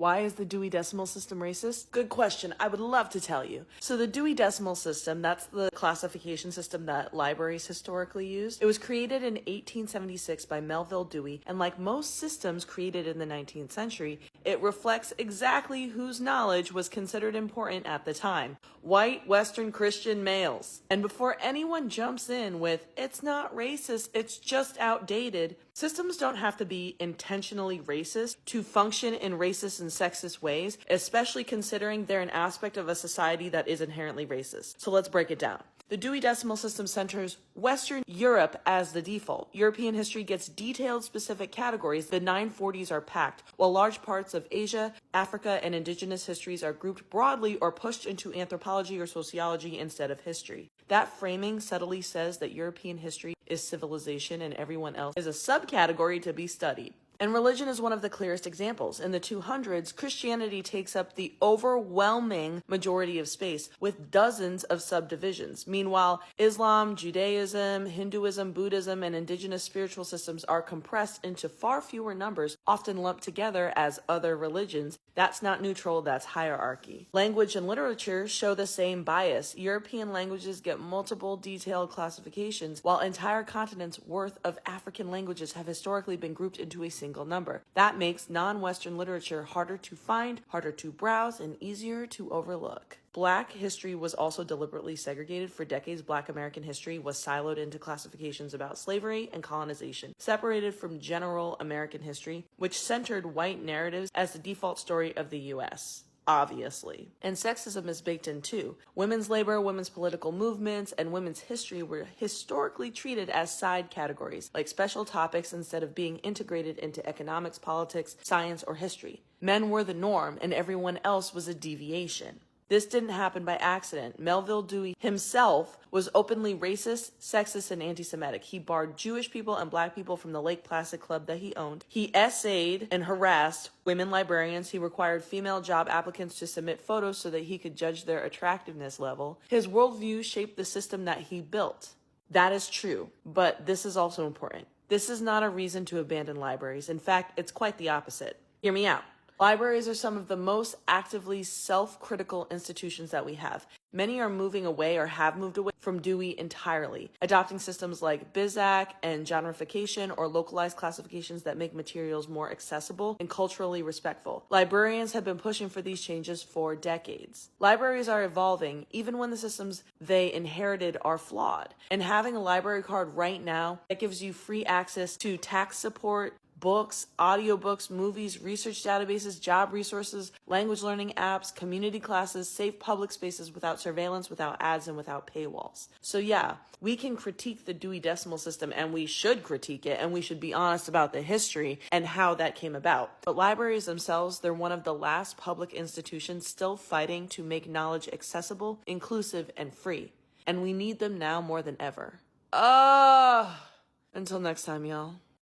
Why is the Dewey Decimal System racist? Good question. I would love to tell you. So the Dewey Decimal System, that's the classification system that libraries historically used. It was created in 1876 by Melville Dewey, and like most systems created in the 19th century, it reflects exactly whose knowledge was considered important at the time. White, Western Christian males. And before anyone jumps in with, it's not racist, it's just outdated, systems don't have to be intentionally racist to function in racist and sexist ways, especially considering they're an aspect of a society that is inherently racist. So let's break it down. The Dewey Decimal System centers Western Europe as the default. European history gets detailed specific categories. The 940s are packed, while large parts of Asia, Africa, and indigenous histories are grouped broadly or pushed into anthropology or sociology instead of history. That framing subtly says that European history is civilization and everyone else is a subcategory to be studied. And religion is one of the clearest examples. In the 200s, Christianity takes up the overwhelming majority of space, with dozens of subdivisions. Meanwhile, Islam, Judaism, Hinduism, Buddhism, and indigenous spiritual systems are compressed into far fewer numbers, often lumped together as other religions. That's not neutral, that's hierarchy. Language and literature show the same bias. European languages get multiple detailed classifications, while entire continents worth of African languages have historically been grouped into a single number. That makes non-Western literature harder to find, harder to browse, and easier to overlook. Black history was also deliberately segregated. For decades, Black American history was siloed into classifications about slavery and colonization, separated from general American history, which centered white narratives as the default story of the U.S. Obviously. And sexism is baked in too. Women's labor, women's political movements, and women's history were historically treated as side categories, like special topics instead of being integrated into economics, politics, science, or history. Men were the norm, and everyone else was a deviation. This didn't happen by accident. Melville Dewey himself was openly racist, sexist, and anti-Semitic. He barred Jewish people and Black people from the Lake Placid Club that he owned. He essayed and harassed women librarians. He required female job applicants to submit photos so that he could judge their attractiveness level. His worldview shaped the system that he built. That is true, but this is also important. This is not a reason to abandon libraries. In fact, it's quite the opposite. Hear me out. Libraries are some of the most actively self-critical institutions that we have. Many are moving away or have moved away from Dewey entirely, adopting systems like BizAc and genreification or localized classifications that make materials more accessible and culturally respectful. Librarians have been pushing for these changes for decades. Libraries are evolving, even when the systems they inherited are flawed. And having a library card right now that gives you free access to tax support, books, audiobooks, movies, research databases, job resources, language learning apps, community classes, safe public spaces without surveillance, without ads, and without paywalls. So yeah, we can critique the Dewey Decimal System, and we should critique it, and we should be honest about the history and how that came about. But libraries themselves, they're one of the last public institutions still fighting to make knowledge accessible, inclusive, and free. And we need them now more than ever. Until next time, y'all.